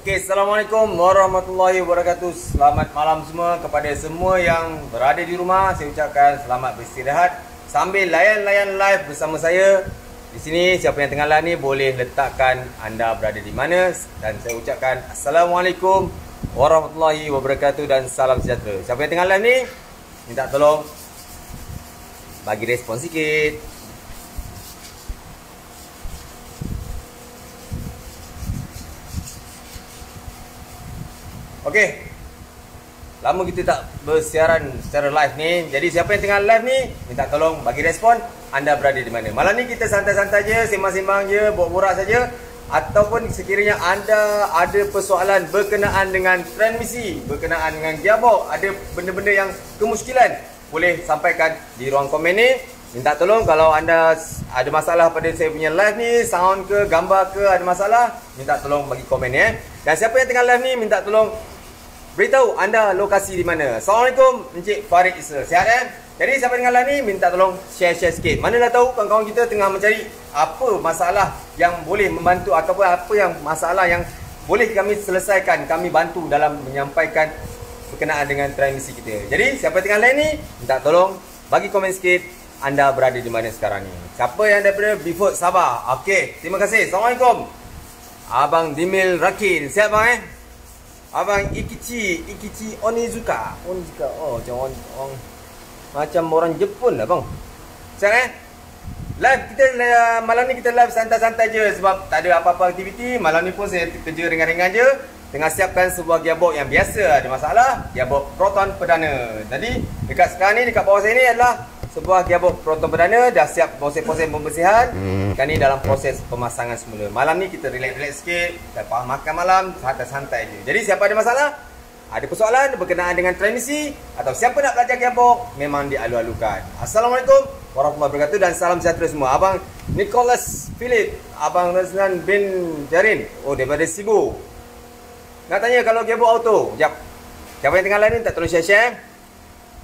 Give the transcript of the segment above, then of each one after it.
Okey, Assalamualaikum warahmatullahi wabarakatuh. Selamat malam semua kepada semua yang berada di rumah. Saya ucapkan selamat beristirahat sambil layan-layan live bersama saya. Di sini siapa yang tengah live ni boleh letakkan anda berada di mana, dan saya ucapkan Assalamualaikum warahmatullahi wabarakatuh dan salam sejahtera. Siapa yang tengah live ni minta tolong bagi respon sikit. Okey, lama kita tak bersiaran secara live ni. Jadi siapa yang tengah live ni minta tolong bagi respon anda berada di mana. Malam ni kita santai-santai je, sembang-sembang je, borak-borak saja. Ataupun sekiranya anda ada persoalan berkenaan dengan transmisi, berkenaan dengan gearbox, ada benda-benda yang kemuskilan, boleh sampaikan di ruang komen ni. Minta tolong kalau anda ada masalah pada saya punya live ni, sound ke, gambar ke, ada masalah, minta tolong bagi komen ni. Dan siapa yang tengah live ni minta tolong beritahu anda lokasi di mana. Assalamualaikum, Encik Farid Isra. Sihat Jadi siapa tengah live ni minta tolong share-share sikit. Mana dah tahu kawan-kawan kita tengah mencari apa masalah yang boleh membantu, ataupun apa yang masalah yang boleh kami selesaikan, kami bantu dalam menyampaikan berkenaan dengan transmisi kita. Jadi siapa tengah live ni minta tolong bagi komen sikit anda berada di mana sekarang ni. Siapa yang daripada Beaufort Sabah? Okey, terima kasih. Assalamualaikum. Abang Dimil Rakin. Sihat bang Abang Ikichi Onizuka. Oh, macam orang Jepun lah bang. Sihat Live kita malam ni kita live santai-santai je sebab tak ada apa-apa aktiviti. Malam ni pun saya kerja ringan-ringan je. Tengah siapkan sebuah gearbox yang biasa ada masalah, gearbox Proton perdana. Jadi dekat sekarang ni, dekat bawah saya ni adalah sebuah gearbox Proton perdana. Dah siap proses-proses pembersihan. Sekarang ni dalam proses pemasangan semula. Malam ni kita relax-relax sikit, kita makan malam, santai-santai je. Jadi siapa ada masalah, ada persoalan berkenaan dengan transmisi, atau siapa nak belajar gearbox, memang dialu-alukan. Assalamualaikum warahmatullahi wabarakatuh dan salam sejahtera semua. Abang Nicholas Philip, Abang Razlan bin Jarin, daripada Sibu, nak tanya kalau gearbox auto. Sekejap, siapa yang tengah lain ni tak tolong share-share.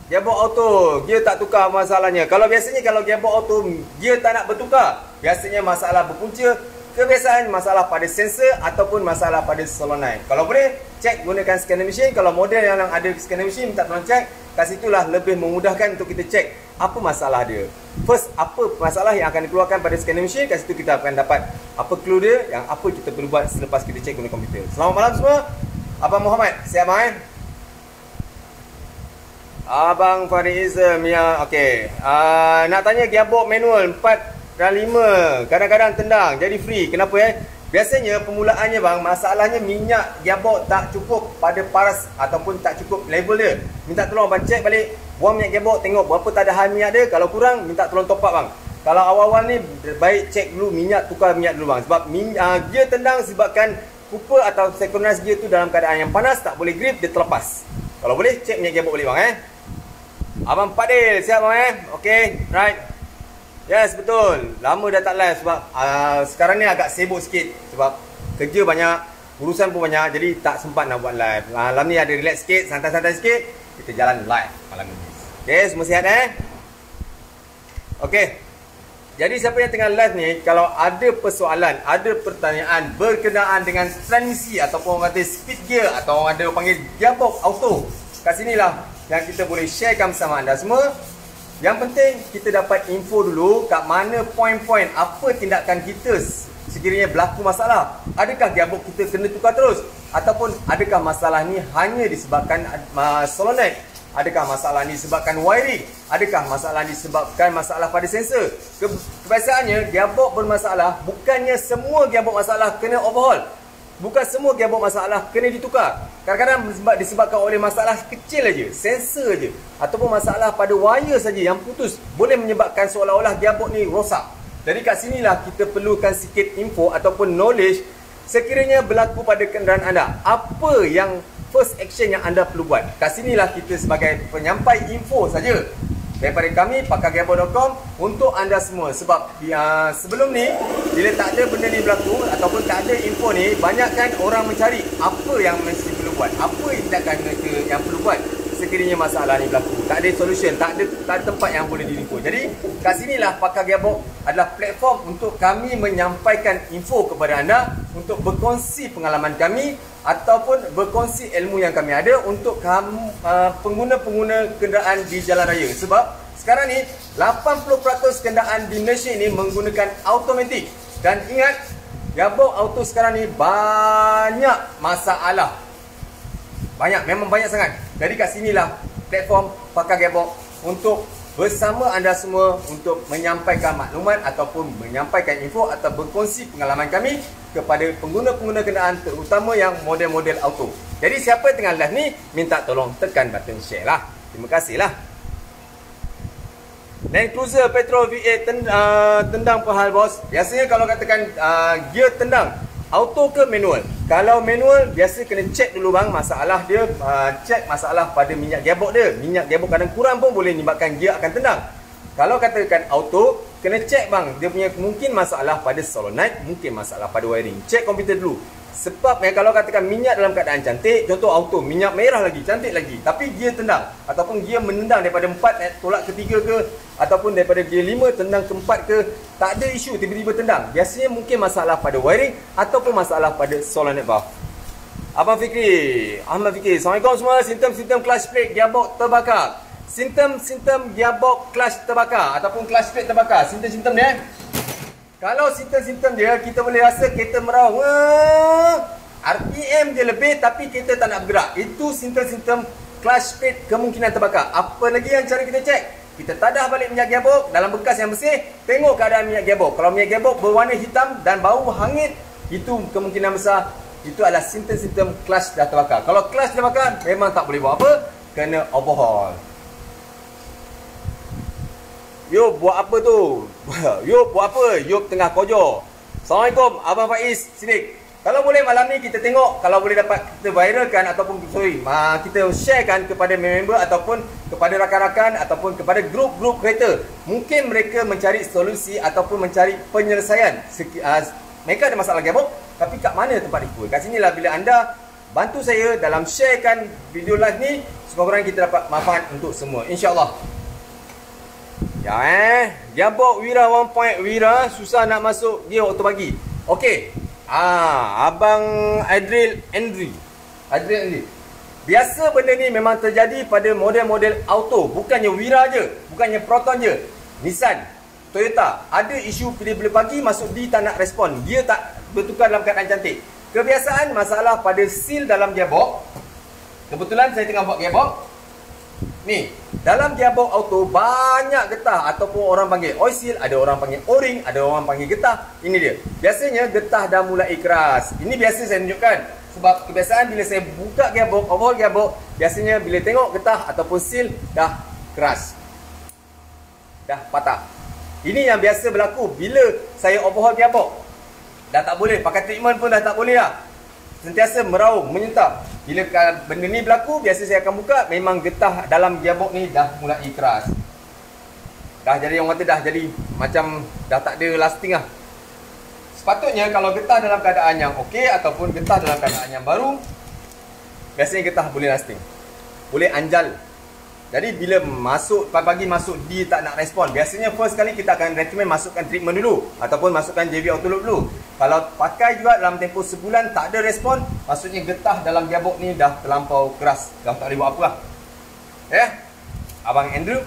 Gearbox auto, gear tak tukar masalahnya. Kalau biasanya kalau gearbox auto, gear tak nak bertukar, biasanya masalah berpunca, kebiasaan masalah pada sensor ataupun masalah pada solenoid. Kalau boleh, cek gunakan scanner machine. Kalau model yang ada scanner machine, minta tolong cek. Kat situlah lebih memudahkan untuk kita cek apa masalah dia. First, apa masalah yang akan dikeluarkan pada scanner machine, kat situ kita akan dapat apa clue dia, yang apa kita perlu buat selepas kita cek guna komputer. Selamat malam semua. Abang Muhammad, sihat bang Abang Farizam ya, okey. Nak tanya gearbox manual 4 dan 5 kadang-kadang tendang jadi free. Kenapa Biasanya permulaannya bang, masalahnya minyak gearbox tak cukup pada paras ataupun tak cukup level dia. Minta tolong abang cek balik, buang minyak gearbox, tengok berapa tadahan minyak dia. Kalau kurang, minta tolong top up bang. Kalau awal-awal ni baik cek dulu minyak, tukar minyak dulu bang. Sebab gear tendang sebabkan cooper atau synchronize gear tu dalam keadaan yang panas, tak boleh grip, dia terlepas. Kalau boleh cek minyak gearbox balik bang Abang Padil, siap bang Okey, right. Yes, betul. Lama dah tak live sebab sekarang ni agak sibuk sikit sebab kerja banyak, urusan pun banyak, jadi tak sempat nak buat live. Malam ni ada relax sikit, santai-santai sikit, kita jalan live malam ni. Okey, semua sihat Okey. Jadi siapa yang tengah live ni, kalau ada persoalan, ada pertanyaan berkenaan dengan transmisi ataupun orang kata speed gear atau orang ada panggil gearbox auto, kat sinilah yang kita boleh sharekan bersama anda semua. Yang penting kita dapat info dulu kat mana poin-poin, apa tindakan kita sekiranya berlaku masalah. Adakah gearbox kita kena tukar terus, ataupun adakah masalah ni hanya disebabkan solenoid, adakah masalah ni disebabkan wiring, adakah masalah ni disebabkan masalah pada sensor. Kebiasaannya gearbox bermasalah, bukannya semua gearbox masalah kena overhaul. Bukan semua gearbox masalah kena ditukar. Kadang-kadang disebabkan oleh masalah kecil aja, sensor aja, ataupun masalah pada wire saja yang putus, boleh menyebabkan seolah-olah gearbox ni rosak. Jadi kat sinilah kita perlukan sikit info ataupun knowledge sekiranya berlaku pada kenderaan anda. Apa yang first action yang anda perlu buat. Kat sinilah kita sebagai penyampai info saja daripada kami pakargearbox.com untuk anda semua. Sebab sebelum ni, bila tak ada benda ni berlaku ataupun tak ada info ni, banyakkan orang mencari apa yang mesti perlu buat, apa tindakan mereka yang perlu buat sekiranya masalah ni berlaku. Tak ada solution, tak ada tempat yang boleh dilimpu. Jadi kat sinilah Pakar Gearbox adalah platform untuk kami menyampaikan info kepada anda, untuk berkongsi pengalaman kami ataupun berkongsi ilmu yang kami ada untuk kamu pengguna-pengguna kenderaan di jalan raya. Sebab sekarang ni 80% kenderaan di Malaysia ini menggunakan automatik. Dan ingat, gearbox auto sekarang ni banyak masalah. Memang banyak sangat. Jadi kat sinilah platform Pakar Gearbox untuk bersama anda semua untuk menyampaikan maklumat ataupun menyampaikan info atau berkongsi pengalaman kami kepada pengguna-pengguna kenderaan, terutama yang model-model auto. Jadi siapa tengah live ni, minta tolong tekan button share lah. Terima kasih lah. Land Cruiser Petrol V8 tendang perhal bos. Biasanya kalau katakan gear tendang, auto ke manual? Kalau manual, biasa kena check dulu bang masalah dia. Check masalah pada minyak gearbox dia. Minyak gearbox kadang kurang pun boleh menyebabkan gear akan tendang. Kalau katakan auto, kena check bang, dia punya mungkin masalah pada solenoid, mungkin masalah pada wiring. Check komputer dulu. Sebab kalau katakan minyak dalam keadaan cantik, contoh auto, minyak merah lagi, cantik lagi, tapi gear tendang ataupun gear menendang daripada 4 tolak ke 3 ke, ataupun daripada gear 5 tendang ke 4 ke, tak ada isu tiba-tiba tendang. Biasanya mungkin masalah pada wiring ataupun masalah pada solenoid valve. Abang Fikri, Ahmad Fikri, Assalamualaikum semua. Simptom-simptom clutch plate gearbox terbakar. Simptom-simptom gearbox clutch terbakar ataupun clutch plate terbakar. Simptom-simptom dia. Kalau simptom-simptom dia, kita boleh rasa kereta merau, RPM dia lebih tapi kereta tak nak bergerak. Itu simptom-simptom clutch plate kemungkinan terbakar. Apa lagi yang cara kita cek? Kita tadah balik minyak gearbox dalam bekas yang bersih, tengok keadaan minyak gearbox. Kalau minyak gearbox berwarna hitam dan bau hangit, itu kemungkinan besar itu adalah simptom-simptom clutch dah terbakar. Kalau clutch terbakar, memang tak boleh buat apa, kena overhaul. Yo, buat apa tu? Yo, buat apa? Yo tengah kojo. Assalamualaikum, Abang Faiz Siddiq. Kalau boleh malam ni kita tengok, kalau boleh dapat kita viralkan ataupun kita sharekan kepada member ataupun kepada rakan-rakan ataupun kepada grup-grup kereta. Mungkin mereka mencari solusi ataupun mencari penyelesaian. Mereka ada masalah gearbox, tapi kat mana tempat ikut? Kat sinilah bila anda bantu saya dalam sharekan video live ni, sekurang-kurangnya kita dapat manfaat untuk semua, insya-Allah. Ya gearbox Wira 1.0 Wira susah nak masuk gear auto bagi. Okey. Abang Adril Andri. Biasa benda ni memang terjadi pada model-model auto, bukannya Wira je, bukannya Proton je. Nissan, Toyota ada isu bila pagi masuk D tak nak respon, gear tak bertukar dalam keadaan cantik. Kebiasaan masalah pada seal dalam gearbox. Kebetulan saya tengah buat gearbox. Ni, dalam gearbox auto banyak getah ataupun orang panggil oil seal, ada orang panggil O-ring, ada orang panggil getah. Ini dia. Biasanya getah dah mulai keras. Ini biasa saya tunjukkan. Sebab kebiasaan bila saya buka gearbox, overhaul gearbox, biasanya bila tengok getah ataupun seal dah keras, dah patah. Ini yang biasa berlaku bila saya overhaul gearbox. Dah tak boleh, pakai treatment pun dah tak boleh lah. Sentiasa meraung, menyentap. Bila benda ni berlaku, biasa saya akan buka, memang getah dalam gearbox ni dah mulai keras. Dah jadi, orang kata dah jadi macam dah tak ada lasting lah. Sepatutnya kalau getah dalam keadaan yang okey ataupun getah dalam keadaan yang baru, biasanya getah boleh lasting, boleh anjal. Jadi bila masuk pagi-pagi masuk D tak nak respon, biasanya first kali kita akan recommend masukkan treatment dulu ataupun masukkan JV Auto Loop dulu. Kalau pakai juga dalam tempoh sebulan tak ada respon, maksudnya getah dalam gearbox ni dah terlampau keras, dah tak boleh buat apa lah. Ya, Abang Andrew,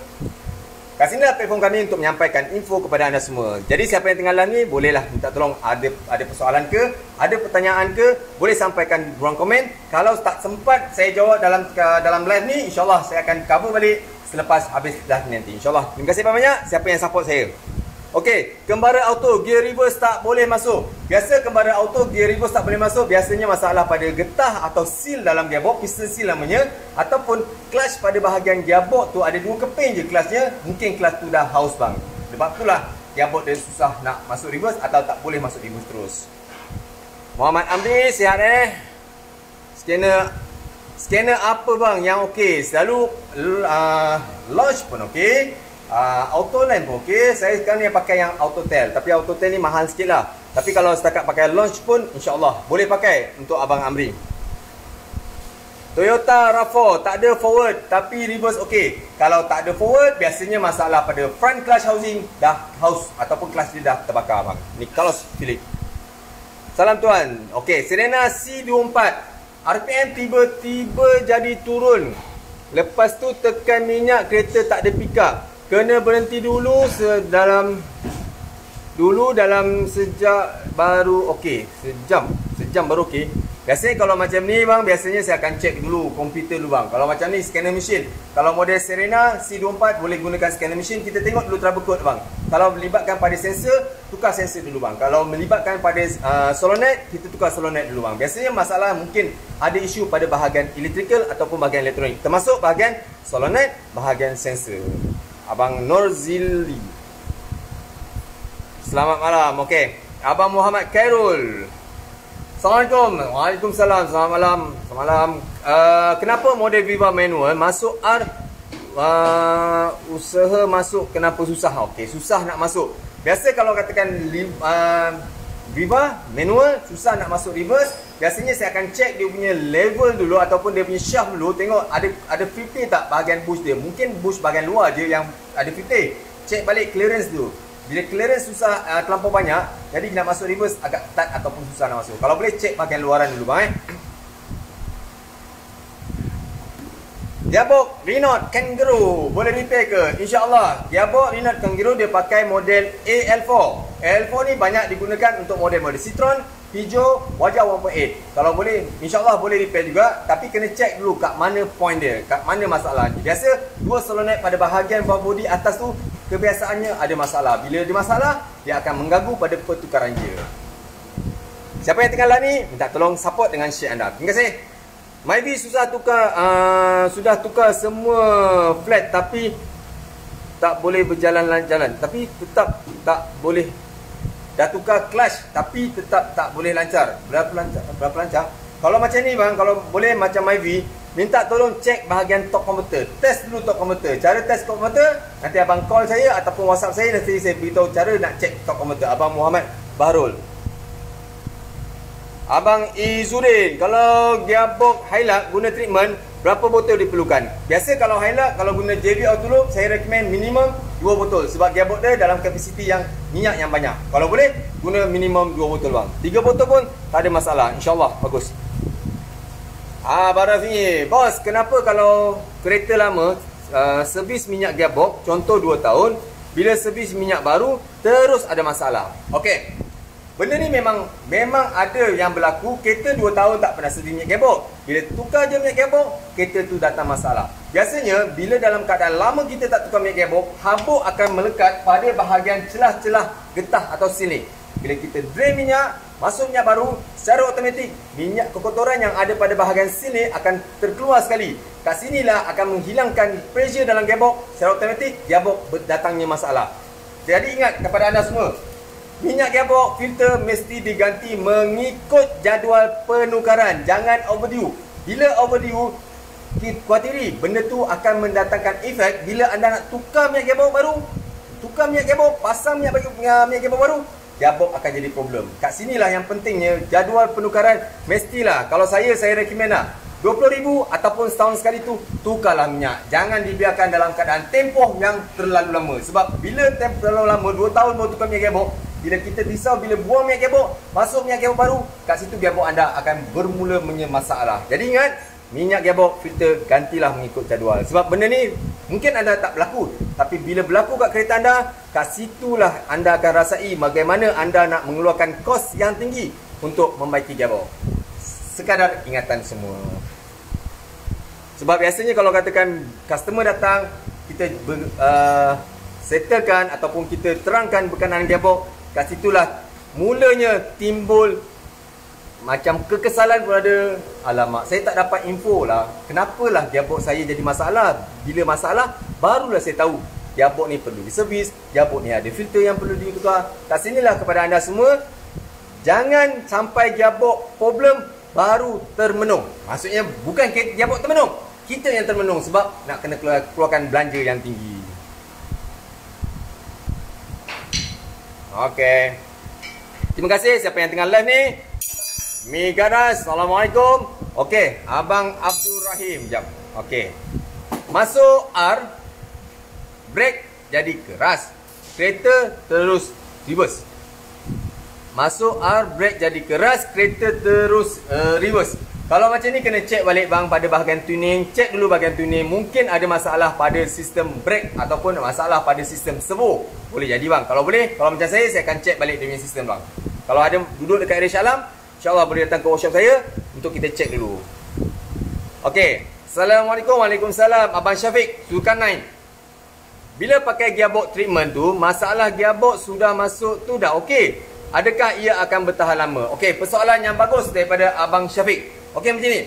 kat sini lah platform kami untuk menyampaikan info kepada anda semua. Jadi siapa yang tengah live ni, bolehlah minta tolong, ada persoalan ke, ada pertanyaan ke, boleh sampaikan di ruang komen. Kalau tak sempat saya jawab dalam live ni, insyaAllah saya akan cover balik selepas habis live ni nanti, insyaAllah. Terima kasih banyak siapa yang support saya. Okey, kembara auto, gear reverse tak boleh masuk. Biasa kembara auto, gear reverse tak boleh masuk, biasanya masalah pada getah atau seal dalam gearbox, piston seal namanya, ataupun clutch pada bahagian gearbox tu ada dua keping je clutchnya, mungkin clutch tu dah haus bang. Sebab itulah gearbox dia susah nak masuk reverse atau tak boleh masuk reverse terus. Muhammad Amri, sihat Scanner apa bang yang okey? Selalu launch pun okey. Autoline pun okey. Saya sekarang ni pakai yang Autotel, tapi Autotel ni mahal sikit lah. Tapi kalau setakat pakai launch pun insya-Allah boleh pakai untuk Abang Amri. Toyota RAV4 tak ada forward tapi reverse okey. Kalau tak ada forward, biasanya masalah pada front clutch housing dah ataupun clutch dia dah terbakar bang. Ni Carlos Philip. Salam tuan. Okey, Serena C24. RPM tiba-tiba jadi turun. Lepas tu tekan minyak, kereta tak ada pick up. Kena berhenti dulu dalam sejak baru okey. Sejam baru okey. Biasanya kalau macam ni bang, biasanya saya akan cek dulu komputer dulu bang. Kalau macam ni scanner machine. Kalau model Serena C24 boleh gunakan scanner machine, kita tengok dulu trouble code bang. Kalau melibatkan pada sensor, tukar sensor dulu bang. Kalau melibatkan pada solenoid, kita tukar solenoid dulu bang. Biasanya masalah mungkin ada isu pada bahagian electrical ataupun bahagian elektronik. Termasuk bahagian solenoid, bahagian sensor. Abang Norzili. Selamat malam. Okey. Abang Muhammad Khairul. Assalamualaikum. Waalaikumsalam. Selamat malam. Selamat malam. Kenapa model Viva manual masuk R usaha masuk kenapa susah? Okey, susah nak masuk. Biasa kalau katakan Viva manual susah nak masuk reverse, biasanya saya akan check dia punya level dulu ataupun dia punya shaft dulu, tengok ada filter tak bahagian bush dia. Mungkin bush bahagian luar je yang ada filter. Check balik clearance dulu. Bila clearance susah terlampau banyak, jadi nak masuk reverse agak tight ataupun susah nak masuk. Kalau boleh cek bahagian luaran dulu bang. Gearbox Renault Kangaroo boleh repair ke? InsyaAllah. Gearbox Renault Kangaroo dia pakai model AL4. AL4 ni banyak digunakan untuk model-model Citroen, Peugeot, Wajar 1.8. Kalau boleh, insyaAllah boleh repair juga. Tapi kena check dulu kat mana point dia, kat mana masalah ni. Biasa dua solenoid pada bahagian bawah bodi atas tu kebiasaannya ada masalah. Bila ada masalah, dia akan mengganggu pada pertukaran gear. Siapa yang tengah ni, minta tolong support dengan share anda. Terima kasih. Myvi sudah tukar semua flat tapi tak boleh berjalan-jalan. Tapi tetap tak boleh. Dah tukar clutch tapi tetap tak boleh lancar. Berapa lancar? Kalau macam ni bang, kalau boleh macam Myvi, minta tolong cek bahagian top converter. Test dulu top converter. Cara test top converter, nanti abang call saya ataupun WhatsApp saya, nanti saya beritahu cara nak cek top converter. Abang Muhammad Bahrul. Abang Izzuddin, kalau gearbox Hilux guna treatment, berapa botol diperlukan? Biasa kalau Hilux, kalau guna JB Autoloop, saya recommend minimum 2 botol. Sebab gearbox dia dalam kapasiti yang minyak yang banyak. Kalau boleh, guna minimum 2 botol bang. 3 botol pun tak ada masalah. InsyaAllah, bagus. Barafi, bos, kenapa kalau kereta lama, servis minyak gearbox, contoh 2 tahun, bila servis minyak baru, terus ada masalah? Okey. Benda ni memang ada yang berlaku. Kereta 2 tahun tak pernah servis minyak gearbox. Bila tukar je minyak gearbox, kereta tu datang masalah. Biasanya bila dalam keadaan lama kita tak tukar minyak gearbox, habuk akan melekat pada bahagian celah-celah getah atau silik. Bila kita drain minyak, masuk minyak baru, secara automatik minyak kekotoran yang ada pada bahagian silik akan terkeluar sekali. Kat sinilah akan menghilangkan pressure dalam gearbox. Secara automatik gearbox datangnya masalah. Jadi ingat kepada anda semua, minyak gearbox filter mesti diganti mengikut jadual penukaran. Jangan overdue. Bila overdue, khuatiri benda tu akan mendatangkan efek. Bila anda nak tukar minyak gearbox baru, pasang minyak gearbox baru, gearbox akan jadi problem. Kat sinilah yang pentingnya jadual penukaran. Mestilah, kalau saya recommend lah 20,000 ataupun setahun sekali tu tukarlah minyak. Jangan dibiarkan dalam keadaan tempoh yang terlalu lama. Sebab bila tempoh terlalu lama, 2 tahun baru tukar minyak gearbox, bila kita risau, bila buang minyak gearbox, masuk minyak gearbox baru, kat situ gearbox anda akan bermula masalah. Jadi ingat, minyak gearbox filter gantilah mengikut jadual. Sebab benda ni mungkin anda tak berlaku, tapi bila berlaku kat kereta anda, kat situlah anda akan rasai bagaimana anda nak mengeluarkan kos yang tinggi untuk membaiki gearbox. Sekadar ingatan semua. Sebab biasanya kalau katakan customer datang, kita settlekan ataupun kita terangkan berkenaan gearbox, kat situlah mulanya timbul macam kekesalan pun ada. Alamak, saya tak dapat info lah, kenapalah gearbox saya jadi masalah. Bila masalah, barulah saya tahu gearbox ni perlu diservis, gearbox ni ada filter yang perlu ditukar. Kat sinilah kepada anda semua, jangan sampai gearbox problem baru termenung. Maksudnya bukan gearbox termenung, kita yang termenung sebab nak kena keluarkan belanja yang tinggi. Okey. Terima kasih siapa yang tengah live ni. Mi ganas. Assalamualaikum Okey, Abang Abdul Rahim. Jap. Okey. Masuk R, brake jadi keras. Kereta terus reverse. Masuk R, brake jadi keras, kereta terus reverse. Kalau macam ni kena check balik bang pada bahagian tuning. Check dulu bahagian tuning. Mungkin ada masalah pada sistem brake ataupun masalah pada sistem servo. Boleh jadi bang. Kalau boleh, kalau macam saya akan check balik dia punya sistem bang. Kalau ada duduk dekat area Shah Alam, InsyaAllah boleh datang ke workshop saya untuk kita check dulu. Okey. Assalamualaikum. Waalaikumsalam. Abang Syafiq, Zulkarnain. Bila pakai gearbox treatment tu, masalah gearbox sudah masuk tu dah okey. Adakah ia akan bertahan lama? Okey, persoalan yang bagus daripada Abang Syafiq. Okey, macam ni.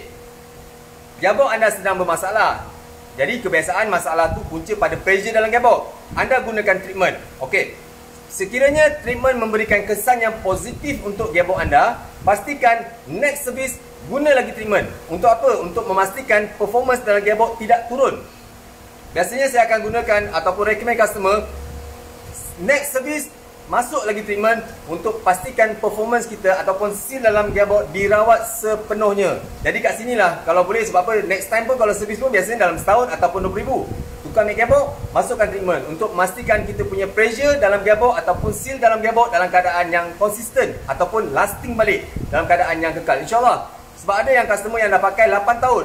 Gearbox anda sedang bermasalah. Jadi kebiasaan masalah tu punca pada pressure dalam gearbox. Anda gunakan treatment. Okey. Sekiranya treatment memberikan kesan yang positif untuk gearbox anda, pastikan next service guna lagi treatment. Untuk apa? Untuk memastikan performance dalam gearbox tidak turun. Biasanya saya akan gunakan ataupun recommend customer next service masuk lagi treatment untuk pastikan performance kita ataupun seal dalam gearbox dirawat sepenuhnya. Jadi kat sinilah kalau boleh, sebab apa, next time pun kalau servis pun biasanya dalam setahun ataupun 20,000. Tukar make gearbox, masukkan treatment untuk memastikan kita punya pressure dalam gearbox ataupun seal dalam gearbox dalam keadaan yang konsisten ataupun lasting balik dalam keadaan yang kekal, insyaAllah. Sebab ada yang customer yang dah pakai 8 tahun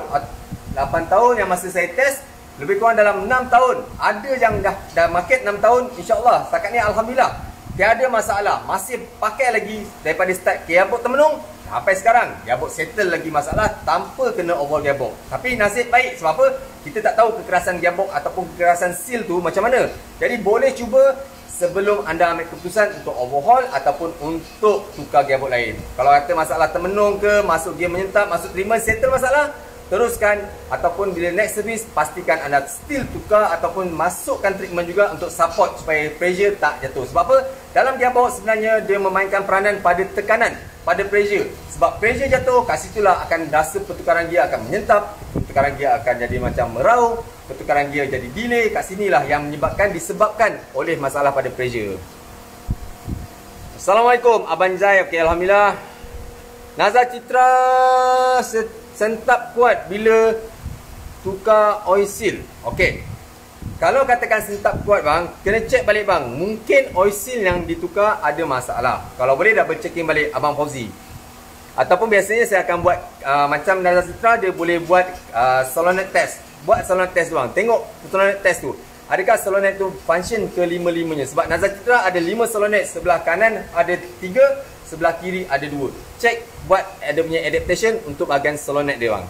8 tahun yang masa saya test, lebih kurang dalam 6 tahun. Ada yang dah market 6 tahun, insyaAllah. Setakat ni Alhamdulillah tiada masalah, masih pakai lagi daripada start gearbox termenung sampai sekarang. Gearbox settle lagi masalah tanpa kena overhaul gearbox. Tapi nasib baik, sebab apa? Kita tak tahu kekerasan gearbox ataupun kekerasan seal tu macam mana. Jadi boleh cuba sebelum anda ambil keputusan untuk overhaul ataupun untuk tukar gearbox lain. Kalau kata masalah termenung ke, masuk gear menyentap, masuk treatment, settle masalah, teruskan. Ataupun bila next service, pastikan anda still tukar ataupun masukkan treatment juga untuk support supaya pressure tak jatuh. Sebab apa? Dalam gearbox sebenarnya dia memainkan peranan pada tekanan, pada pressure. Sebab pressure jatuh, kat situlah akan rasa pertukaran gear akan menyentap, pertukaran gear akan jadi macam merau, pertukaran gear jadi delay. Kat sinilah yang disebabkan oleh masalah pada pressure. Assalamualaikum Abang Zai. Okey, Alhamdulillah. Nazar Citra sentap kuat bila tukar oil seal. Okey. Kalau katakan sentap kuat bang, kena check balik bang. Mungkin oil seal yang ditukar ada masalah. Kalau boleh double checking balik Abang Fauzi. Ataupun biasanya saya akan buat macam Nazar Citra, dia boleh buat solenoid test. Buat solenoid test bang. Tengok solenoid test tu. Adakah solenoid tu function ke 5-5-nya? Sebab Nazar Citra ada 5 solenoid. Sebelah kanan ada 3, sebelah kiri ada 2. Check, buat ada punya adaptation untuk bahagian solenoid dia bang.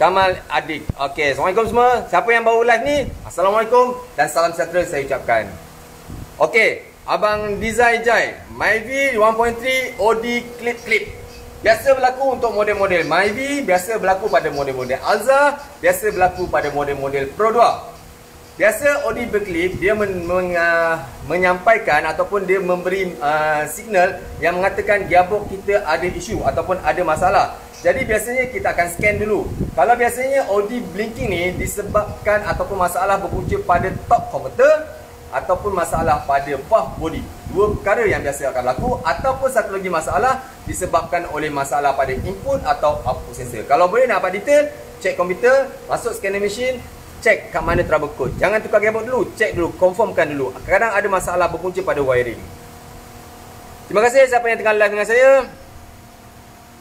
Kamal Adik. Okey, Assalamualaikum semua. Siapa yang baru live ni, Assalamualaikum dan salam sejahtera saya ucapkan. Okey, Abang Dizai Jai, Myvi 1.3 OD clip. Biasa berlaku untuk model-model Myvi, biasa berlaku pada model-model Alza, biasa berlaku pada model-model Pro 2. Biasa OD berklip, dia menyampaikan ataupun dia memberi signal yang mengatakan gearbox kita ada isu ataupun ada masalah. Jadi biasanya kita akan scan dulu. Kalau biasanya OD blinking ni disebabkan ataupun masalah berpunca pada top converter ataupun masalah pada valve body. 2 perkara yang biasa akan berlaku. Ataupun satu lagi masalah disebabkan oleh masalah pada input atau output sensor. Kalau boleh nak dapat detail, check komputer, masuk scanner machine, check kat mana trouble code. Jangan tukar gearbox dulu, check dulu, confirmkan dulu. Kadang ada masalah berpunca pada wiring. Terima kasih siapa yang tengah live dengan saya.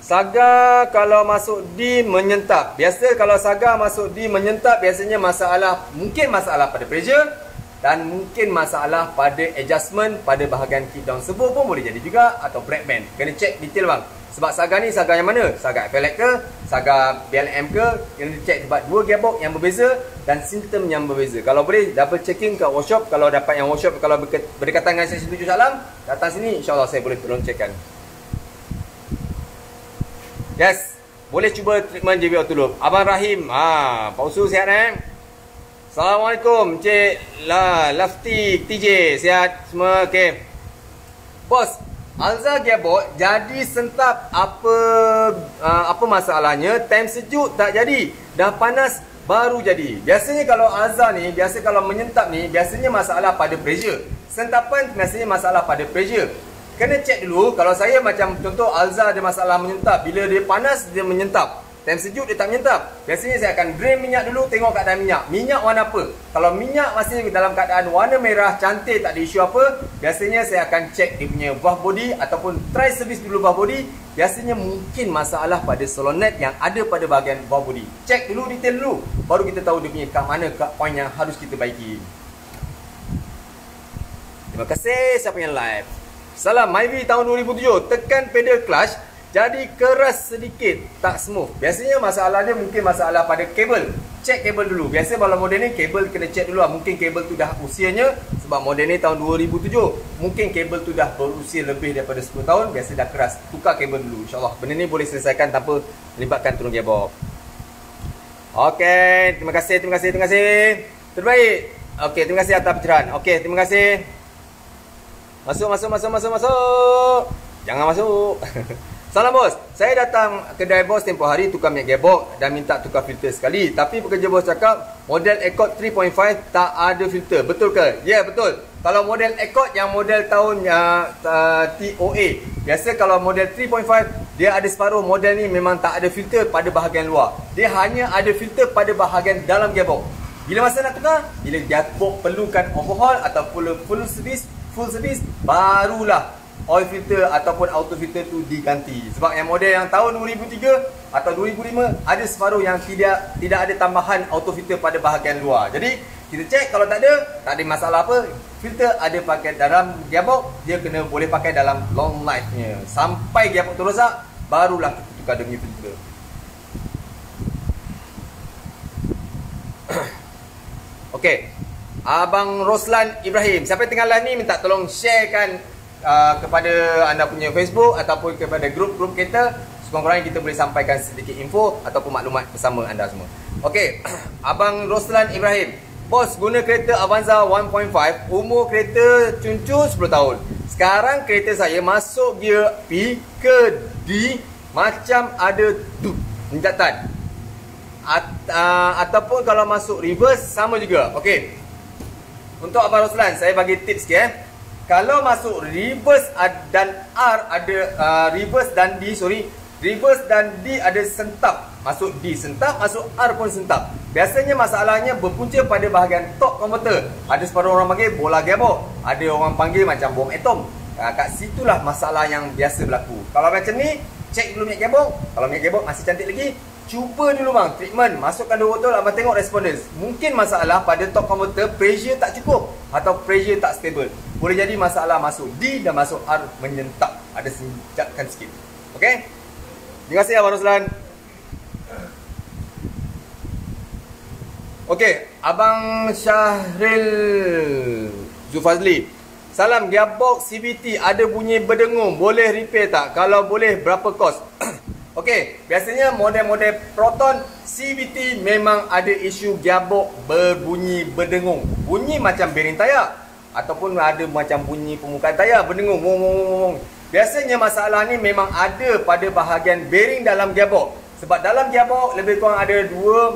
Saga kalau masuk D menyentap. Biasa kalau saga masuk D menyentap, biasanya masalah, mungkin masalah pada pressure dan mungkin masalah pada adjustment pada bahagian kick down servo pun boleh jadi juga, atau brake band. Kena check detail bang. Sebab saga ni saga yang mana? Saga FLX ke? Saga BLM ke? Kena check sebab 2 gearbox yang berbeza dan sistem yang berbeza. Kalau boleh double checking kat workshop. Kalau dapat yang workshop, kalau berdekatan dengan sesi 7 Shah Alam, datang sini, insyaAllah saya boleh tolong checkkan. Yes, boleh cuba treatment JB Auto Loop. Abang Rahim, Pak Usu sihat Assalamualaikum Cik Lafti TJ, sihat semua? Okey. Bos, Alza gearbox jadi sentap, apa masalahnya? Time sejuk tak jadi, dah panas baru jadi. Biasanya kalau Alza ni, kalau menyentap ni, biasanya masalah pada pressure. Sentapan biasanya masalah pada pressure. kena cek dulu. Kalau saya macam contoh Alza ada masalah menyentap. Bila dia panas dia menyentap, time sejuk dia tak menyentap. Biasanya saya akan drain minyak dulu, tengok keadaan minyak. Minyak warna apa? Kalau minyak masih dalam keadaan warna merah, cantik, tak ada isu apa, biasanya saya akan cek dia punya valve body ataupun try service dulu valve body. Biasanya mungkin masalah pada solenoid yang ada pada bahagian valve body. Cek dulu, detail dulu, baru kita tahu dia punya kat mana, kat point yang harus kita baiki. Terima kasih siapa yang live. Salam Myvi tahun 2007. Tekan pedal clutch jadi keras sedikit, tak smooth. Biasanya masalahnya mungkin masalah pada kabel. Cek kabel dulu. Biasa kalau model ni kabel kena cek dulu lah. Mungkin kabel tu dah usianya, sebab model ni tahun 2007. Mungkin kabel tu dah berusia lebih daripada 10 tahun. Biasa dah keras. Tukar kabel dulu, InsyaAllah. Benda ni boleh selesaikan tanpa melibatkan turun gearbox. Okey, terima kasih. Terbaik. Okey, terima kasih atas pencerahan. Okey, terima kasih. Masuk. Jangan masuk. Salam bos, saya datang kedai bos tempoh hari tukar minyak gearbox dan minta tukar filter sekali. Tapi pekerja bos cakap model Accord 3.5 tak ada filter. Betul ke? Ya, betul. Kalau model Accord yang model tahun TOA, biasa kalau model 3.5 dia ada separuh model ni memang tak ada filter pada bahagian luar. Dia hanya ada filter pada bahagian dalam gearbox. Bila masa nak tukar? Bila gearbox perlukan overhaul atau full service, barulah oil filter ataupun auto filter tu diganti. Sebab yang model yang tahun 2003 atau 2005 ada separuh yang tidak ada tambahan auto filter pada bahagian luar. Jadi kita cek, kalau tak ada masalah apa, filter ada pakai dalam gearbox, dia kena boleh pakai dalam long life-nya. Sampai gearbox tu rosak, barulah kita tukar dia punya filter. Okey. Abang Roslan Ibrahim, siapa yang tengah live ni minta tolong sharekan kepada anda punya Facebook ataupun kepada grup-grup kita. Sekurang-kurangnya kita boleh sampaikan sedikit info ataupun maklumat bersama anda semua. Okey, Abang Roslan Ibrahim, bos guna kereta Avanza 1.5, umur kereta cuncu 10 tahun. Sekarang kereta saya masuk gear P ke D macam ada penjatan. Ataupun kalau masuk reverse sama juga. Okey, untuk Abang Roslan, saya bagi tips sikit. Kalau masuk reverse dan R ada reverse dan D ada sentap. Masuk D sentap, masuk R pun sentap. Biasanya masalahnya berpunca pada bahagian top konverter. Ada separuh orang panggil bola gearbox, ada orang panggil macam bom atom. Kat situlah masalah yang biasa berlaku. Kalau macam ni, cek dulu minyak gearbox. Kalau minyak gearbox masih cantik lagi, cuba dulu bang treatment, masukkan 2 botol, abang tengok respondence. Mungkin masalah pada top converter, pressure tak cukup atau pressure tak stable. Boleh jadi masalah masuk D dan masuk R menyentap, ada senjakkan sikit. Okey, terima kasih Abang Roslan. Okey, Abang Syahril Zufazli, salam, gearbox CVT ada bunyi berdengung, boleh repair tak? Kalau boleh, berapa kos? Okey, biasanya model-model Proton CVT memang ada isu gearbox berbunyi berdengung. Bunyi macam bearing tayar ataupun ada macam bunyi permukaan tayar berdengung. Biasanya masalah ni memang ada pada bahagian bearing dalam gearbox. Sebab dalam gearbox lebih kurang ada 2,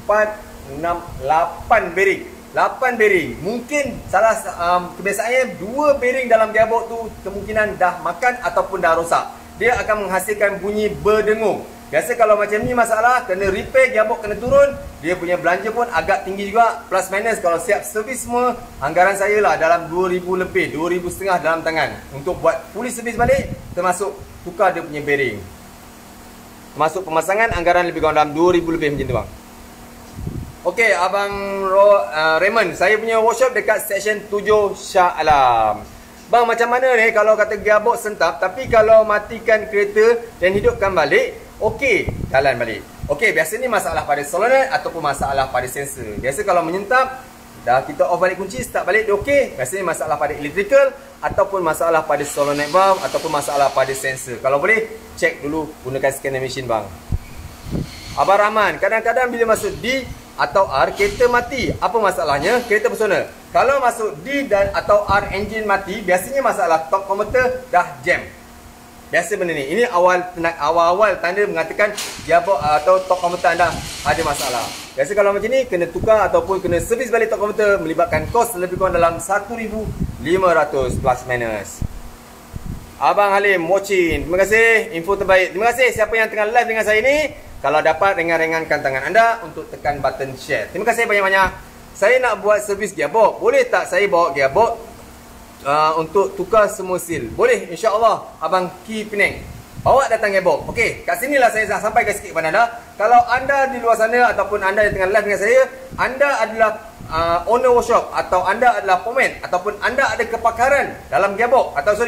4, 6, 8 bearing. 8 bearing. Mungkin salah kebiasaannya 2 bearing dalam gearbox tu kemungkinan dah makan ataupun dah rosak. Dia akan menghasilkan bunyi berdengung. Biasa kalau macam ni masalah, kena repair, gearbox kena turun. Dia punya belanja pun agak tinggi juga. Plus minus kalau siap servis semua, anggaran saya lah dalam 2,000 lebih, 2,500 dalam tangan. Untuk buat fully servis balik, termasuk tukar dia punya bearing. Termasuk pemasangan, anggaran lebih kurang dalam 2,000 lebih macam tu bang. Okey, Abang Raymond, saya punya workshop dekat section 7 Shah Alam. Bang, macam mana ni kalau kata gearbox sentap, tapi kalau matikan kereta dan hidupkan balik, okey, jalan balik. Okey, biasa ni masalah pada solenoid ataupun masalah pada sensor. Biasa kalau menyentap, dah kita off balik kunci, start balik dia okey. Biasanya masalah pada electrical ataupun masalah pada solenoid valve ataupun masalah pada sensor. Kalau boleh, cek dulu gunakan scanner machine bang. Abang Rahman, kadang-kadang bila masuk D atau R, kereta mati. Apa masalahnya? Kereta personal. Kalau masuk D dan atau R engine mati, biasanya masalah top converter dah jam. Biasa benda ni. Ini awal-awal tanda mengatakan gearbox atau top converter anda ada masalah. Biasa kalau macam ni, kena tukar ataupun kena servis balik top converter, melibatkan kos lebih kurang dalam 1,500 plus minus. Abang Halim Mochin, terima kasih, info terbaik. Terima kasih siapa yang tengah live dengan saya ni. Kalau dapat, ringan-ringankan tangan anda untuk tekan button share. Terima kasih banyak-banyak. Saya nak buat servis gearbox. Boleh tak saya bawa gearbox untuk tukar semua seal? Boleh, insya-Allah. Abang Ki Penang, bawa datang gearbox. Okey, kat sinilah saya nak sampaikan sikit kepada anda. Kalau anda di luar sana ataupun anda yang tengah live dengan saya, anda adalah owner workshop atau anda adalah pomen ataupun anda ada kepakaran dalam gearbox atau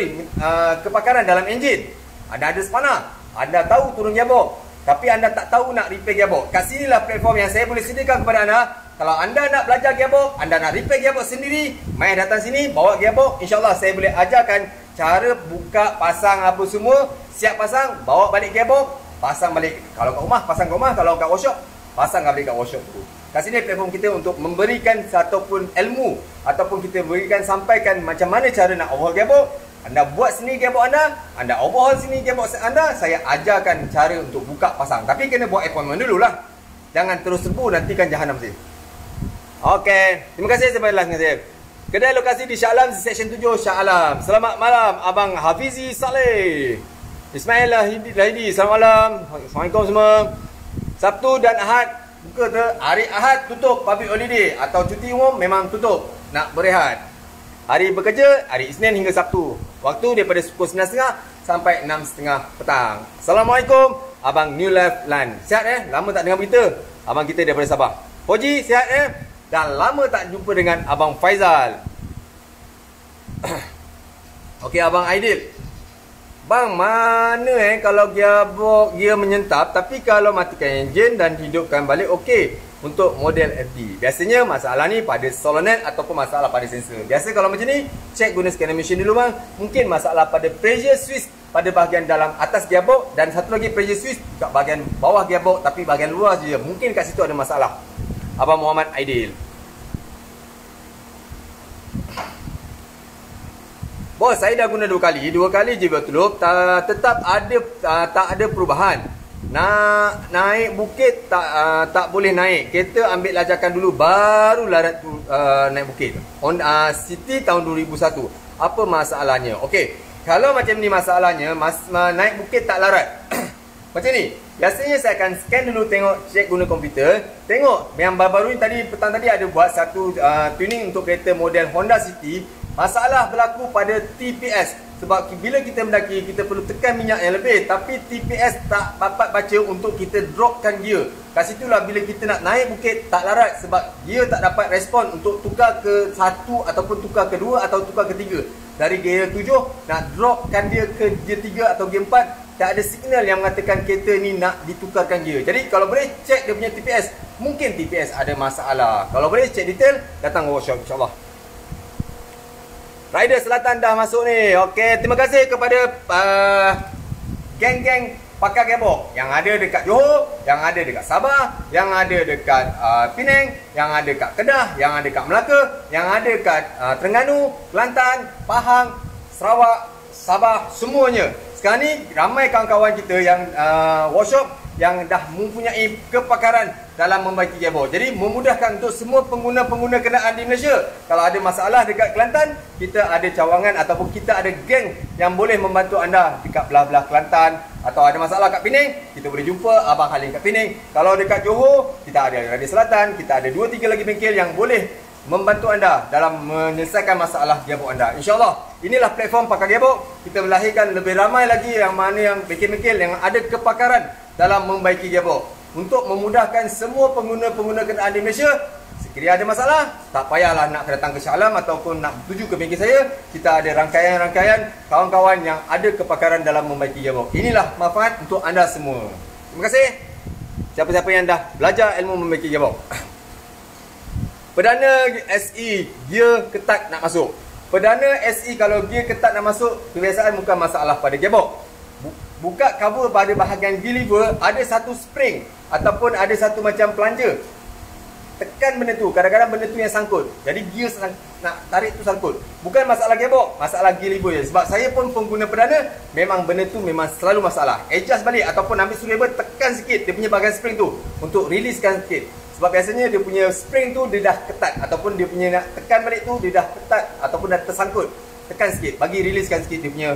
kepakaran dalam enjin, anda ada spana, anda tahu turun gearbox tapi anda tak tahu nak repair gearbox, kat sinilah platform yang saya boleh sediakan kepada anda. Kalau anda nak belajar gearbox, anda nak repair gearbox sendiri, mai datang sini bawa gearbox, insya-Allah saya boleh ajarkan cara buka, pasang apa semua. Siap pasang, bawa balik gearbox, pasang balik. Kalau kat rumah, pasang kat rumah. Kalau kat workshop, pasang balik kat workshop tu. Kat sini platform kita untuk memberikan ataupun ilmu ataupun kita berikan, sampaikan macam mana cara nak overhaul gearbox. Anda buat sini gearbox anda overhaul sini gearbox anda, saya ajarkan cara untuk buka pasang. Tapi kena buat appointment dululah. Jangan terus serbu, nantikan jahanam saya. Okey, terima kasih sebab live dengan saya. Kedai lokasi di Shah Alam, Seksyen 7 Shah Alam. Selamat malam Abang Hafizi Saleh, Ismail Lahidi, selamat malam. Assalamualaikum semua. Sabtu dan Ahad buka tu, hari Ahad tutup public holiday atau cuti umum memang tutup, nak berehat. Hari bekerja, hari Isnin hingga Sabtu. Waktu daripada pukul 9.30 sampai 6.30 petang. Assalamualaikum Abang New Life Land. Sihat lama tak dengar berita. Abang kita daripada Sabah. Hoji, sihat Dah lama tak jumpa dengan Abang Faizal. Okey, Abang Aidil. Bang, mana kalau gearbox gear menyentap tapi kalau matikan enjin dan hidupkan balik okey untuk model FD. Biasanya masalah ni pada solenoid ataupun masalah pada sensor. Biasa kalau macam ni, cek guna scanner machine dulu bang. Mungkin masalah pada pressure switch pada bahagian dalam atas gearbox dan satu lagi pressure switch kat bahagian bawah gearbox tapi bahagian luar saja. Mungkin kat situ ada masalah. Abang Muhammad Aidil. Bos, saya dah guna 2 kali. 2 kali je bertulup, tetap ada tak ada perubahan. Nak naik bukit tak boleh naik. Kereta ambil lajakan dulu baru larat naik bukit. Honda City tahun 2001. Apa masalahnya? Okey, kalau macam ni masalahnya, naik bukit tak larat. Macam ni. Biasanya saya akan scan dulu, tengok, cek guna komputer. Tengok yang baru-baru ni tadi, petang tadi ada buat satu tuning untuk kereta model Honda City. Masalah berlaku pada TPS. Sebab bila kita mendaki, kita perlu tekan minyak yang lebih, tapi TPS tak dapat baca untuk kita dropkan gear. Kat situlah bila kita nak naik bukit tak larat, sebab gear tak dapat respon untuk tukar ke 1 ataupun tukar ke 2 atau tukar ke 3. Dari gear 7 nak dropkan dia ke gear 3 atau gear 4, tak ada signal yang mengatakan kereta ni nak ditukarkan gear. Jadi kalau boleh cek dia punya TPS. Mungkin TPS ada masalah. Kalau boleh cek detail, datang workshop insya-Allah. Rider Selatan dah masuk ni. Okey, terima kasih kepada geng-geng pakar gearbox yang ada dekat Johor, yang ada dekat Sabah, yang ada dekat Penang, yang ada dekat Kedah, yang ada dekat Melaka, yang ada dekat Terengganu, Kelantan, Pahang, Sarawak, Sabah, semuanya. Sekarang ni ramai kawan-kawan kita yang workshop yang dah mempunyai kepakaran dalam membaiki gearbox. Jadi memudahkan untuk semua pengguna-pengguna kenderaan di Malaysia. Kalau ada masalah dekat Kelantan, kita ada cawangan ataupun kita ada geng yang boleh membantu anda dekat belah-belah Kelantan. Atau ada masalah kat Penang, kita boleh jumpa Abang Halim kat Penang. Kalau dekat Johor, kita ada Rider Selatan. Kita ada 2-3 lagi bengkel yang boleh membantu anda dalam menyelesaikan masalah gearbox anda. InsyaAllah, inilah platform pakar gearbox. Kita melahirkan lebih ramai lagi yang mana yang bengkel-bengkel yang ada kepakaran dalam membaiki gearbox. Untuk memudahkan semua pengguna-pengguna kenderaan di Malaysia, sekiranya ada masalah, tak payahlah nak datang ke Shah Alam ataupun nak tuju ke bengkel saya. Kita ada rangkaian-rangkaian kawan-kawan yang ada kepakaran dalam membaiki gearbox. Inilah manfaat untuk anda semua. Terima kasih siapa-siapa yang dah belajar ilmu membaiki gearbox. Perdana SE, gear ketat nak masuk. Perdana SE kalau gear ketat nak masuk, kebiasaan bukan masalah pada gearbox. Buka cover pada bahagian gear lever, ada satu spring ataupun ada satu macam plunger. Tekan benda tu, kadang-kadang benda tu yang sangkut. Jadi gear nak tarik tu sangkut. Bukan masalah gearbox, masalah gear lever je. Sebab saya pun pengguna perdana, memang benda tu memang selalu masalah. Adjust balik ataupun ambil screwdriver, tekan sikit dia punya bahagian spring tu untuk releasekan sikit. Sebab biasanya dia punya spring tu dia dah ketat, ataupun dia punya nak tekan balik tu dia dah ketat ataupun dah tersangkut. Tekan sikit, bagi releasekan sikit dia punya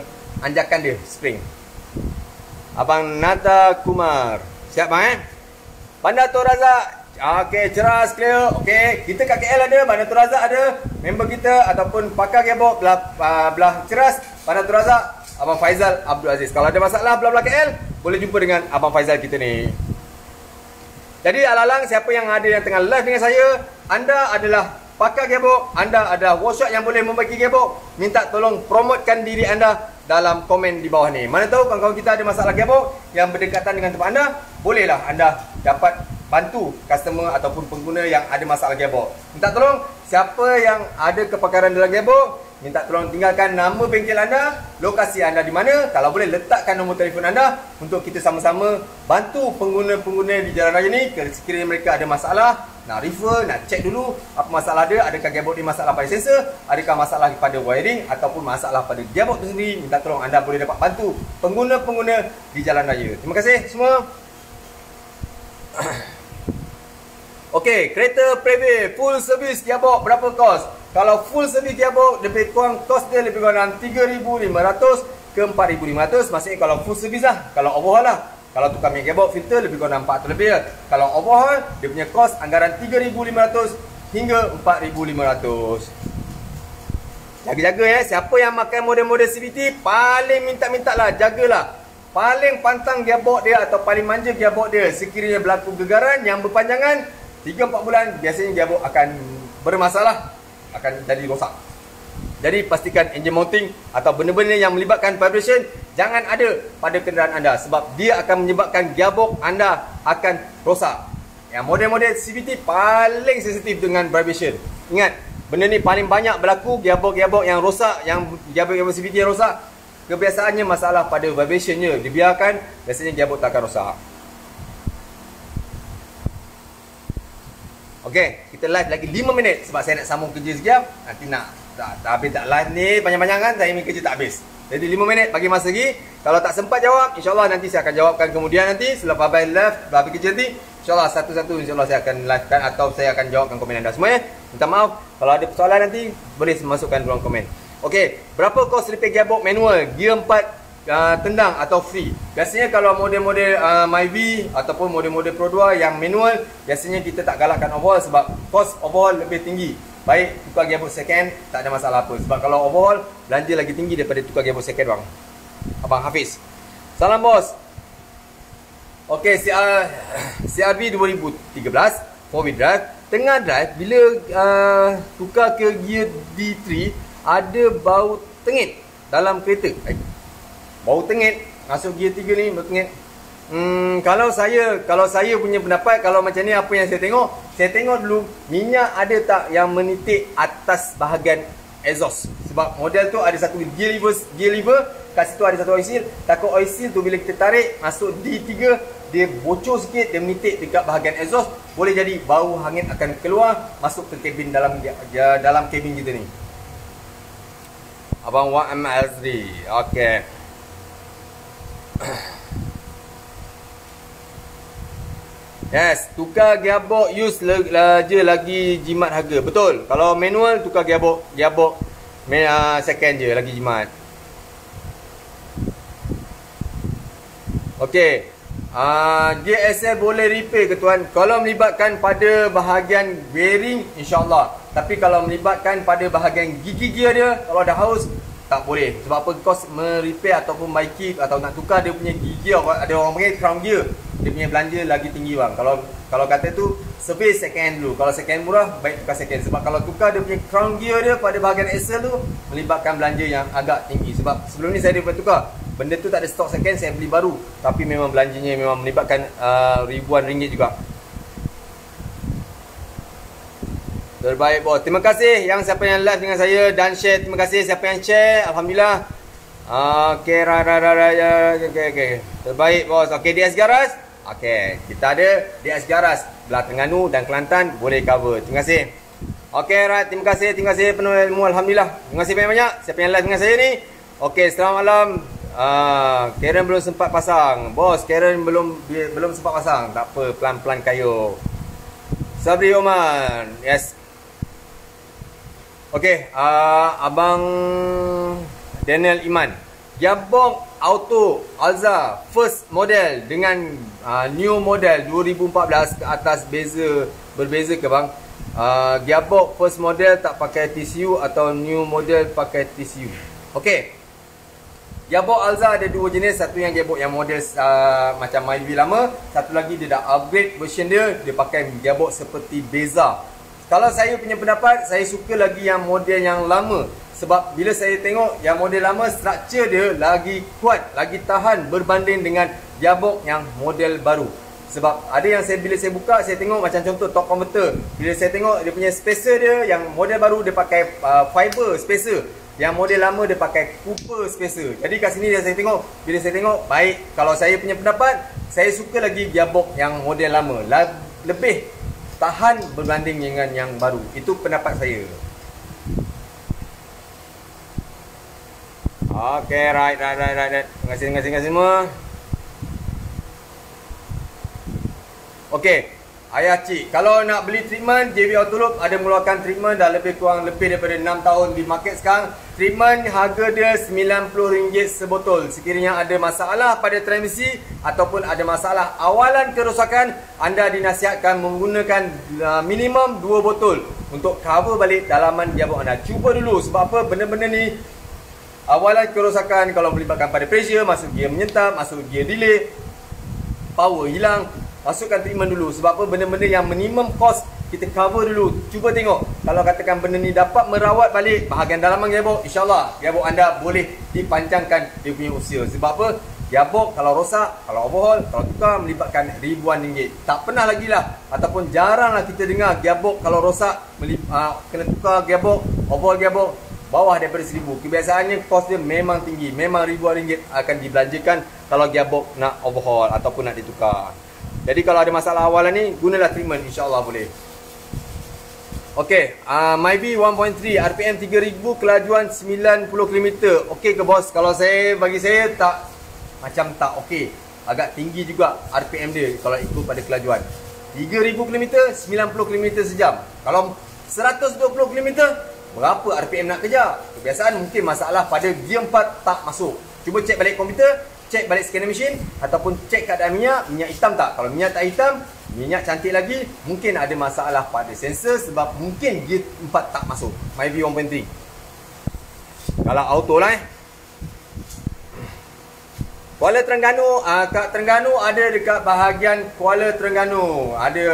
anjakan dia, spring. Abang Nata Kumar. Siap bang Bandar Tun Razak. Okey, ceras, clear. Okey, kita kat KL ada, Bandar Tun Razak ada. Member kita ataupun pakar gearbox belah ceras, Bandar Tun Razak, Abang Faizal Abdul Aziz. Kalau ada masalah belah-belah KL, boleh jumpa dengan Abang Faizal kita ni. Jadi alalang siapa yang ada yang tengah live dengan saya, anda adalah pakar gearbox, anda adalah workshop yang boleh membaiki gearbox, minta tolong promotekan diri anda dalam komen di bawah ni. Mana tahu kawan-kawan kita ada masalah gearbox yang berdekatan dengan tempat anda, bolehlah anda dapat bantu customer ataupun pengguna yang ada masalah gearbox. Minta tolong siapa yang ada kepakaran dalam gearbox, minta tolong tinggalkan nama bengkel anda, lokasi anda di mana, kalau boleh letakkan nombor telefon anda untuk kita sama-sama bantu pengguna-pengguna di jalan raya ni. Sekiranya mereka ada masalah, nak refer, nak check dulu apa masalah dia, adakah gearbox ni masalah pada sensor, adakah masalah pada wiring ataupun masalah pada gearbox tu sendiri. Minta tolong anda boleh dapat bantu pengguna-pengguna di jalan raya. Terima kasih semua. Okey, kereta private full service gearbox berapa kos? Kalau full service gearbox lebih kurang kos dia lebih kurang 3,500 ke 4,500. Maksudnya kalau full service lah, kalau overhaul lah. Kalau tukar minyak gearbox filter lebih kurang 400 lebih lah. Kalau overhaul dia punya kos anggaran 3,500 hingga 4,500. Jaga-jaga ya, siapa yang makan model-model CVT paling minta-minta lah, jagalah. Paling pantang gearbox dia atau paling manja gearbox dia, sekiranya berlaku gegaran yang berpanjangan 3-4 bulan, biasanya gearbox akan bermasalah, akan jadi rosak. Jadi pastikan engine mounting atau benda-benda yang melibatkan vibration jangan ada pada kenderaan anda, sebab dia akan menyebabkan gearbox anda akan rosak. Yang model-model CVT paling sensitif dengan vibration. Ingat, benda ni paling banyak berlaku gearbox-gearbox yang rosak, yang gearbox CVT yang rosak. Kebiasaannya masalah pada vibrationnya, dibiarkan biasanya gearbox tak akan rosak. Okey, kita live lagi 5 minit sebab saya nak sambung kerja sekejap. Nanti nak habis tak live ni panjang-panjang kan, saya ni kerja tak habis. Jadi 5 minit bagi masa lagi. Kalau tak sempat jawab, insya-Allah nanti saya akan jawabkan kemudian nanti selepas habis live, habis kerja nanti. InsyaAllah satu-satu insyaAllah saya akan livekan atau saya akan jawabkan komen anda semua ya. Minta maaf kalau ada persoalan nanti boleh masukkan ruang komen. Okey, berapa kos repair gearbox manual, gear 4 tendang atau free? Biasanya kalau model-model Myvi ataupun model-model Pro 2 yang manual, biasanya kita tak galakkan overhaul sebab kos overhaul lebih tinggi. Baik tukar gearbox second tak ada masalah apa, sebab kalau overhaul belanja lagi tinggi daripada tukar gearbox second bang. Abang Hafiz. Salam bos. Okey, CRV 2013 4 wheel drive, tengah drive bila tukar ke gear D3 ada bau tengit dalam kereta. Bau tengit masuk gear 3 ni, bau tengit. Kalau saya punya pendapat, kalau macam ni apa yang saya tengok dulu minyak ada tak yang menitik atas bahagian exhaust. Sebab model tu ada satu gear lever, kat situ ada satu oil seal. Takut oil seal tu bila kita tarik masuk D3, dia bocor sikit, dia menitik dekat bahagian exhaust, boleh jadi bau hangit akan keluar masuk ke kabin dalam kabin kita ni. Abang Wa'am Azri. Okey. Yes, tukar gearbox use je lagi jimat harga. Betul. Kalau manual tukar gearbox second je lagi jimat. Okey. GSL boleh repair ke tuan? Kalau melibatkan pada bahagian bearing, insya-Allah. Tapi kalau melibatkan pada bahagian gigi gear dia, kalau ada haus, tak boleh. Sebab apa? Kos merepair ataupun baiki atau nak tukar dia punya gigi gear, ada orang panggil crown gear, dia punya belanja lagi tinggi bang. Kalau kata tu service second hand dulu. Kalau second murah, baik tukar second. Sebab kalau tukar dia punya crown gear dia pada bahagian axle tu, melibatkan belanja yang agak tinggi. Sebab sebelum ni saya dapat tukar, benda tu tak ada stok second, saya beli baru. Tapi memang belanjanya memang melibatkan ribuan ringgit juga. Terbaik bos. Terima kasih yang siapa yang live dengan saya dan share. Terima kasih siapa yang share. Alhamdulillah. Okey, okey. Terbaik bos. Okey, DS Garas. Okey, kita ada DS Garas belah Terengganu dan Kelantan, boleh cover. Terima kasih. Okey, right. Terima kasih penuh ilmu. Alhamdulillah. Terima kasih banyak-banyak siapa yang live dengan saya ni. Okey, selamat malam. Karen belum sempat pasang. Bos, Karen belum sempat pasang. Tak apa, pelan-pelan kayu. Sabri Oman. Yes. Okey, Abang Daniel Iman. Gearbox auto Alza first model dengan new model 2014 ke atas berbeza ke bang? Gearbox first model tak pakai TCU atau new model pakai TCU. Okey. Gearbox Alza ada dua jenis, satu yang gearbox yang model macam Myvi lama, satu lagi dia dah upgrade version dia pakai gearbox seperti Beza. Kalau saya punya pendapat, saya suka lagi yang model yang lama. Sebab bila saya tengok yang model lama, struktur dia lagi kuat, lagi tahan berbanding dengan gearbox yang model baru. Sebab ada yang bila saya buka, saya tengok macam contoh torque converter. Bila saya tengok dia punya spacer dia, yang model baru dia pakai fiber spacer. Yang model lama dia pakai Cooper spacer. Jadi kat sini saya tengok, bila saya tengok, baik, kalau saya punya pendapat, saya suka lagi gearbox yang model lama. Lebih tahan berbanding dengan yang baru. Itu pendapat saya. Okay, right. Terima kasih semua. Okay, ayah cik, kalau nak beli treatment, JV Autoloop ada mengeluarkan treatment dah lebih daripada 6 tahun di market sekarang. Treatment harga dia RM90 sebotol. Sekiranya ada masalah pada transmisi ataupun ada masalah awalan kerosakan, anda dinasihatkan menggunakan minimum 2 botol untuk cover balik dalaman gearbox anda. Cuba dulu, sebab apa? Benda-benda ni awalan kerosakan kalau melibatkan pada pressure, masuk gear menyentap, masuk gear delay, power hilang, masukkan treatment dulu. Sebab apa? Benda-benda yang minimum cost kita cover dulu. Cuba tengok, kalau katakan benda ni dapat merawat balik bahagian dalaman gearbox, InsyaAllah gearbox anda boleh dipanjangkan dia punya usia. Sebab apa? Gearbox kalau rosak, kalau overhaul, kalau tukar melibatkan ribuan ringgit. Tak pernah lagi lah, ataupun jarang lah kita dengar gearbox kalau rosak kena tukar gearbox, overhaul gearbox bawah daripada 1000. Kebiasaannya kos dia memang tinggi, memang ribuan ringgit akan dibelanjakan kalau gearbox nak overhaul ataupun nak ditukar. Jadi kalau ada masalah awalan ni, gunalah treatment, insyaAllah boleh. Okey, Myvi 1.3 RPM 3000, kelajuan 90km. Okey ke bos? Kalau bagi saya tak, macam tak okey. Agak tinggi juga RPM dia kalau ikut pada kelajuan. 3000km, 90km sejam. Kalau 120km, berapa RPM nak kejar? Kebiasaan mungkin masalah pada gear 4 tak masuk. Cuba cek balik komputer, cek balik scanner machine, ataupun cek keadaan minyak hitam tak. Kalau minyak tak hitam, minyak cantik lagi, mungkin ada masalah pada sensor sebab mungkin gear 4 tak masuk. Myvi 1.3. Kalau auto lah Kuala Terengganu, kat Terengganu ada dekat bahagian Kuala Terengganu. Ada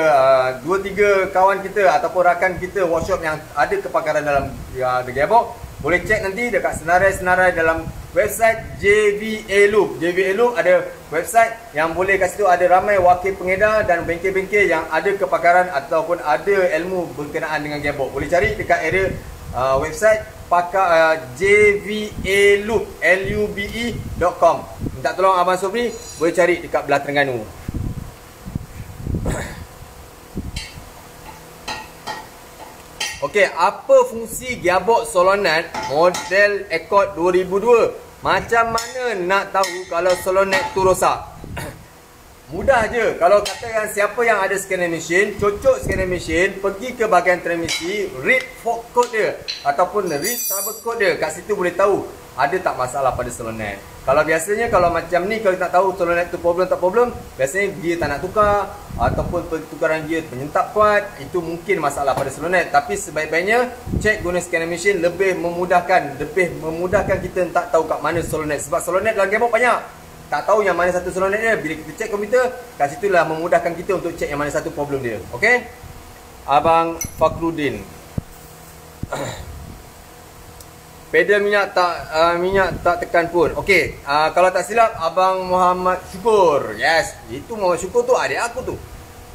2-3 kawan kita ataupun rakan kita workshop yang ada kepakaran dalam gearbox. Boleh cek nanti dekat senarai-senarai dalam website JVA Loop. JVA Loop ada website yang boleh kat situ ada ramai wakil pengedar dan bengkel-bengkel yang ada kepakaran ataupun ada ilmu berkenaan dengan gearbox. Boleh cari dekat area website JVA Loop LUBE.com. Minta tolong Abang Sobri, boleh cari dekat belah Terengganu. Okey, apa fungsi gearbox solenoid model Accord 2002? Macam mana nak tahu kalau solenoid tu rosak? Mudah je. Kalau katakan siapa yang ada scanner machine, cocok scanner machine, pergi ke bahagian transmisi, read fault code dia ataupun read trouble code dia. Kat situ boleh tahu ada tak masalah pada solenoid. Kalau biasanya kalau macam ni, kalau nak tahu solenoid tu problem tak problem, biasanya gear tak nak tukar ataupun pertukaran gear penyentap kuat, itu mungkin masalah pada solenoid. Tapi sebaik-baiknya cek guna scanner machine, lebih memudahkan kita tak tahu kat mana solenoid. Sebab solenoid dalam gearbox banyak, tak tahu yang mana satu solenoid dia. Bila kita cek komputer, kat situlah memudahkan kita untuk cek yang mana satu problem dia. Okey, Abang Fakrudin. Pedal minyak tak tekan pun. Okey, kalau tak silap Abang Muhammad Syukur. Yes, itu Muhammad Syukur tu adik aku tu.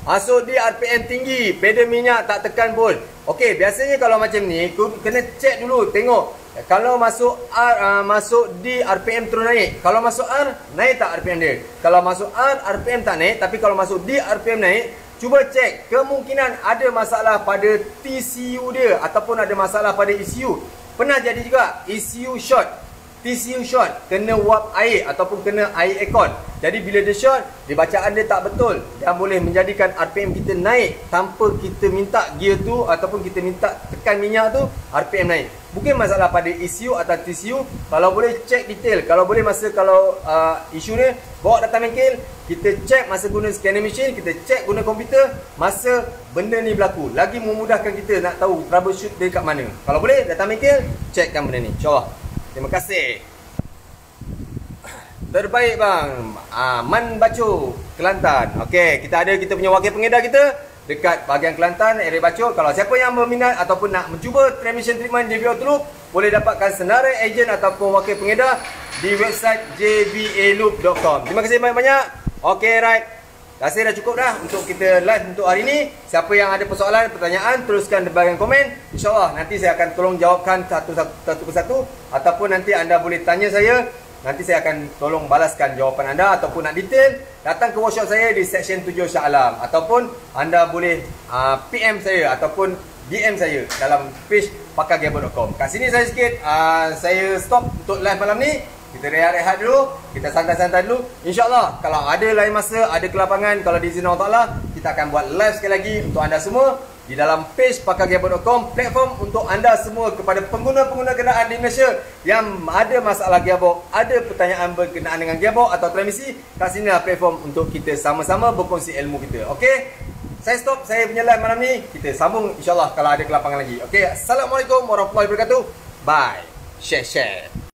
Masuk di RPM tinggi, pedal minyak tak tekan pun. Okey, biasanya kalau macam ni kena cek dulu, tengok kalau masuk R, masuk di RPM terus naik. Kalau masuk R, naik tak RPM dia? Kalau masuk R, RPM tak naik. Tapi kalau masuk di, RPM naik. Cuba cek, kemungkinan ada masalah pada TCU dia ataupun ada masalah pada ECU. Pernah jadi juga ECU short, TCU short, kena wap air ataupun kena air aircon. Jadi bila dia short, dia bacaan dia tak betul dan boleh menjadikan RPM kita naik tanpa kita minta gear tu ataupun kita minta tekan minyak tu, RPM naik. Bukan masalah pada ECU atau TCU. Kalau boleh cek detail, kalau boleh masa kalau isu ni bawa datang bengkel, kita cek masa guna scanner machine, kita cek guna komputer masa benda ni berlaku. Lagi memudahkan kita nak tahu troubleshoot dia kat mana. Kalau boleh datang bengkel, cekkan benda ni, insyaAllah. Terima kasih. Terbaik bang, Man Baco, Kelantan. Okey, kita punya wakil pengedar kita dekat bahagian Kelantan, area Baco. Kalau siapa yang berminat ataupun nak mencuba transmission treatment JBO Loop, boleh dapatkan senarai ejen ataupun wakil pengedar di website jbaloop.com. Terima kasih banyak-banyak. Okey, right. Rasa dah cukup dah untuk kita live untuk hari ini. Siapa yang ada persoalan, pertanyaan, teruskan di bahagian komen. InsyaAllah nanti saya akan tolong jawabkan satu persatu. Ataupun nanti anda boleh tanya saya. Nanti saya akan tolong balaskan jawapan anda. Ataupun nak detail, datang ke workshop saya di Seksyen 7 Shah Alam. Ataupun anda boleh PM saya ataupun DM saya dalam page pakargearbox.com. Kat sini saya sikit, saya stop untuk live malam ni. Kita rehat-rehat dulu, kita santai-santai dulu. InsyaAllah kalau ada lain masa, ada kelapangan, kalau diizinkan Allah Ta'ala, kita akan buat live sekali lagi untuk anda semua di dalam page pakargearbox.com, platform untuk anda semua kepada pengguna-pengguna kenderaan di Malaysia yang ada masalah gearbox, ada pertanyaan berkenaan dengan gearbox atau transmisi. Kat sinilah platform untuk kita sama-sama berkongsi ilmu kita. Okey, saya stop saya punya live malam ni. Kita sambung insyaAllah kalau ada kelapangan lagi. Okey, Assalamualaikum warahmatullahi wabarakatuh. Bye. Share.